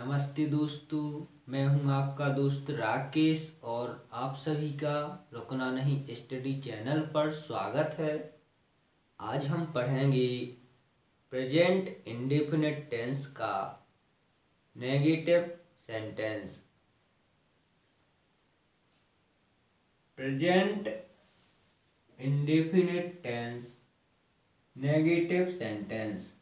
नमस्ते दोस्तों। मैं हूं आपका दोस्त राकेश और आप सभी का रुकना नहीं स्टडी चैनल पर स्वागत है। आज हम पढ़ेंगे प्रेजेंट इंडेफिनिट टेंस का negative sentence. Present indefinite tense negative sentence.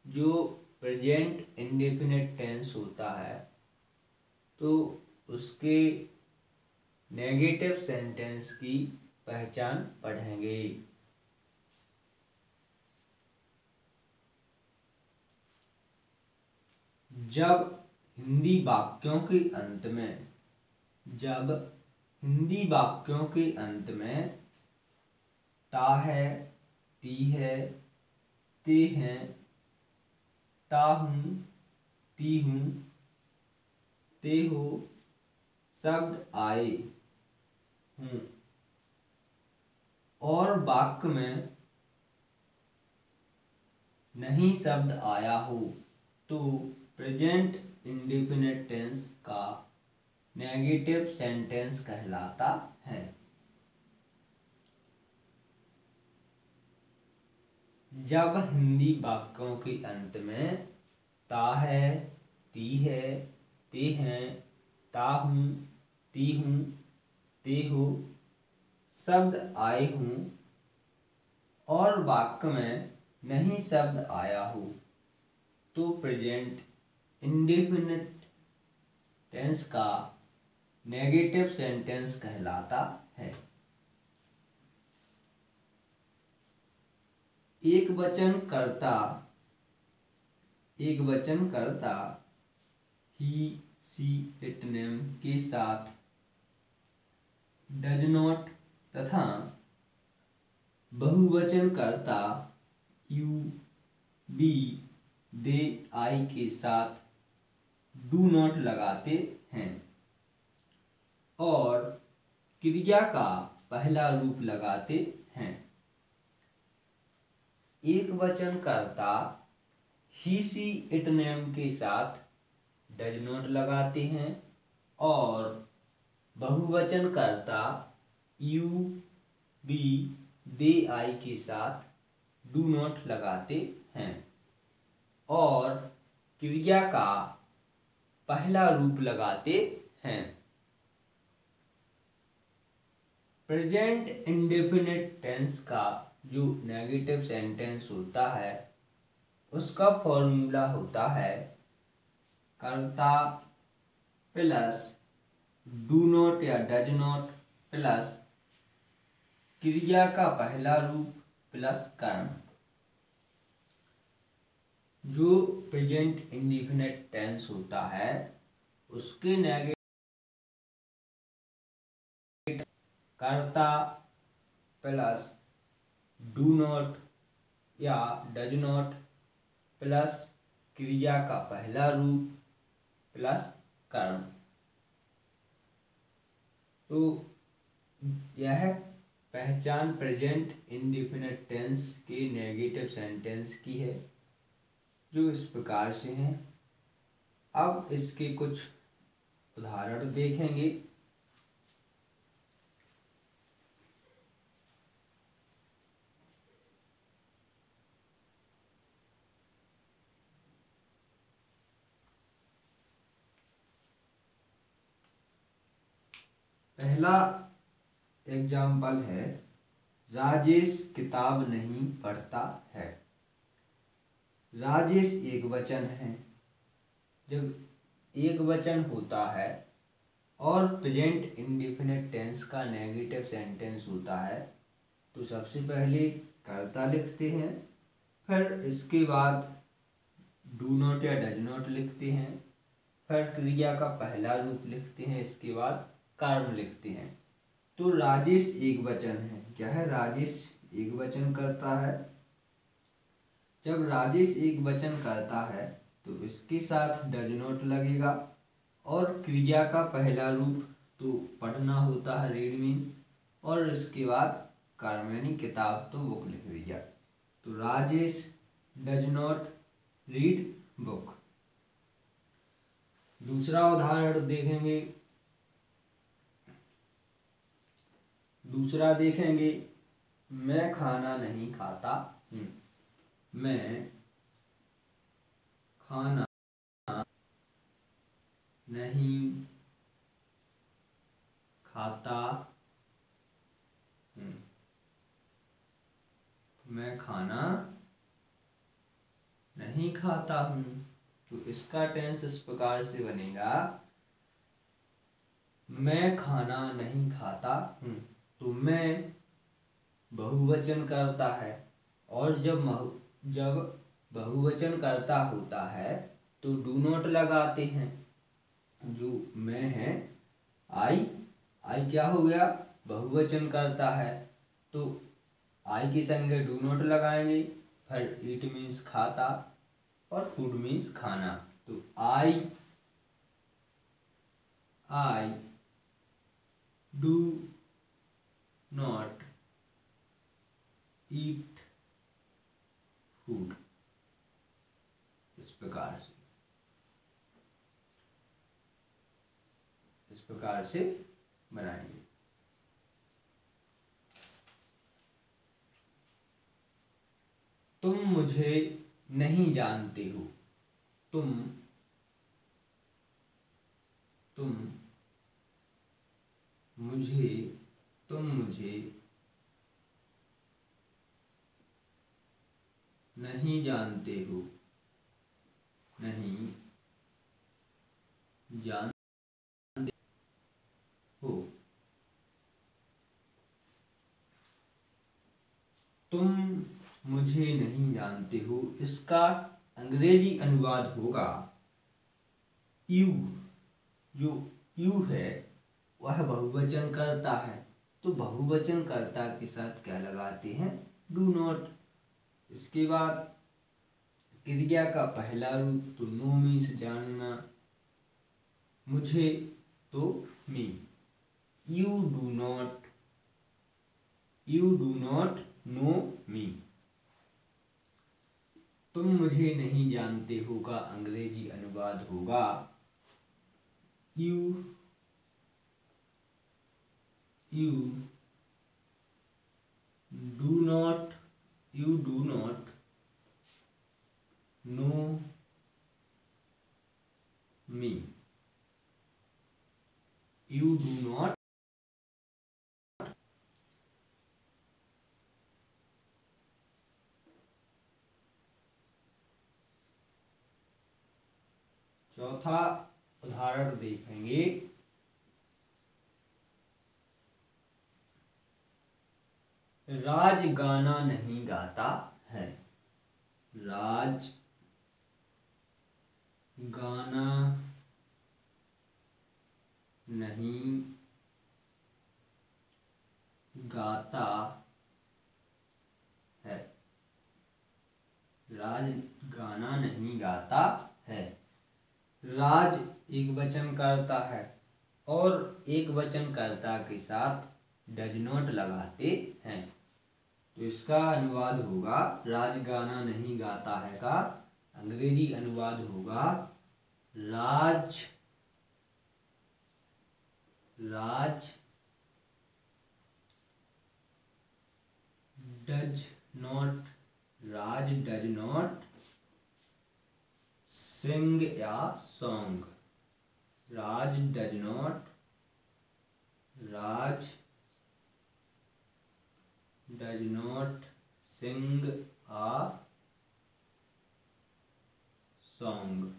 जो प्रेजेंट इंडेफिनिट टेंस होता है तो उसके नेगेटिव सेंटेंस की पहचान पढ़ेंगे। जब हिंदी वाक्यों के अंत में ता है, ती है, ते हैं, ता हूँ, ती हूँ, ते हो शब्द आए हूँ और वाक्य में नहीं शब्द आया हो तो प्रेजेंट इंडेफिनिट टेंस का नेगेटिव सेंटेंस कहलाता है। जब हिंदी वाक्यों के अंत में ता है, ती है, ते हैं, ता हूँ, ती हूँ, ते हो शब्द आए हूँ और वाक्य में नहीं शब्द आया हो तो प्रेजेंट इंडेफिनिट टेंस का नेगेटिव सेंटेंस कहलाता है। एक वचन कर्ता ही, सी, इट, नेम के साथ डज नॉट तथा बहुवचन कर्ता यू, बी, दे, आई के साथ डू नॉट लगाते हैं और क्रिया का पहला रूप लगाते हैं। एक वचन कर्ता ही, सी, इट, नेम के साथ डज नॉट लगाते हैं और बहुवचन कर्ता यू, बी, दे, आई के साथ डू नॉट लगाते हैं और क्रिया का पहला रूप लगाते हैं। प्रेजेंट इंडेफिनिट टेंस का जो नेगेटिव सेंटेंस होता है उसका फॉर्मूला होता है कर्ता प्लस डू नॉट या डज नॉट प्लस क्रिया का पहला रूप प्लस कर्म। जो प्रेजेंट इंडेफिनिट टेंस होता है उसके नेगेटिव कर्ता प्लस डू नॉट या डज नॉट प्लस क्रिया का पहला रूप प्लस कर्म। तो यह पहचान प्रेजेंट इंडेफिनिट टेंस के नेगेटिव सेंटेंस की है जो इस प्रकार से हैं। अब इसके कुछ उदाहरण देखेंगे। पहला एग्जाम्पल है राजेश किताब नहीं पढ़ता है। राजेश एक वचन है। जब एक वचन होता है और प्रेजेंट इंडेफिनिट टेंस का नेगेटिव सेंटेंस होता है तो सबसे पहले कर्ता लिखते हैं, फिर इसके बाद डू नॉट या डज नॉट लिखते हैं, फिर क्रिया का पहला रूप लिखते हैं, इसके बाद कर्म लिखते हैं। तो राजेश एक वचन है। क्या है? राजेश एक वचन करता है। जब राजेश एक वचन करता है तो इसके साथ डज नॉट लगेगा और क्रिया का पहला रूप तो पढ़ना होता है, रीड मीन्स, और इसके बाद कर्म यानी किताब तो बुक लिख दिया। तो Rajesh does not read book. दूसरा उदाहरण देखेंगे। दूसरा देखेंगे, मैं खाना नहीं खाता हूँ। मैं खाना नहीं खाता हूँ। मैं खाना नहीं खाता हूँ। तो इसका टेंस इस प्रकार से बनेगा, मैं खाना नहीं खाता हूँ। तो मैं बहुवचन करता है, और जब बहुवचन करता होता है तो डू नॉट लगाते हैं। जो मैं है आई, आई क्या हो गया, बहुवचन करता है, तो आई के संगे डू नॉट लगाएंगे। फिर इट मीन्स खाता और फूड मीन्स खाना। तो I do not eat food. इस प्रकार से बनाएंगे। तुम मुझे नहीं जानते हो। तुम मुझे नहीं जानते हो। नहीं जानते हो। तुम मुझे नहीं जानते हो, इसका अंग्रेजी अनुवाद होगा यू। जो यू है वह बहुवचन करता है, तो बहुवचन कर्ता के साथ क्या लगाते हैं, डू नॉट। इसके बाद क्रिया का पहला रूप, तो नो मीन्स जानना, मुझे तो मी। यू डू नॉट नो मी। तुम मुझे नहीं जानते हो का अंग्रेजी अनुवाद होगा you do not know me. You do not. चौथा उदाहरण देखेंगे। राज गाना नहीं गाता है। राज गाना नहीं गाता है। राज गाना नहीं गाता है। राज एक वचन करता है, और एक वचन कर्ता के साथ डज नॉट लगाते हैं। तो इसका अनुवाद होगा, राज गाना नहीं गाता है का अंग्रेजी अनुवाद होगा Raj does not sing a song. Raj does not sing a song.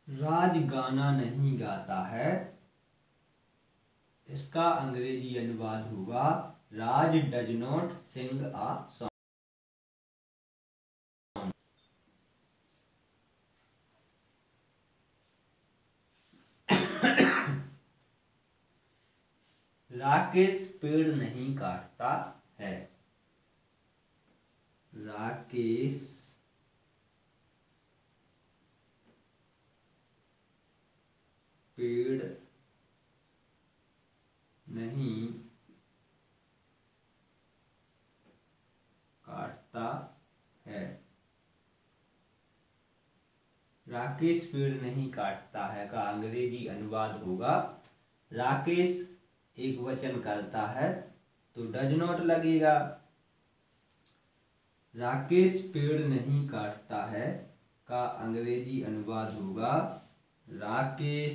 Raj गाना नहीं गाता है, इसका अंग्रेजी अनुवाद होगा Raj does not sing a song. Rakesh पेड़ नहीं काटता है। राकेश पेड़ नहीं राकेश पेड़ नहीं काटता है का अंग्रेजी अनुवाद होगा, राकेश एक वचन करता है तो डज नॉट लगेगा। राकेश पेड़ नहीं काटता है का अंग्रेजी अनुवाद होगा, राकेश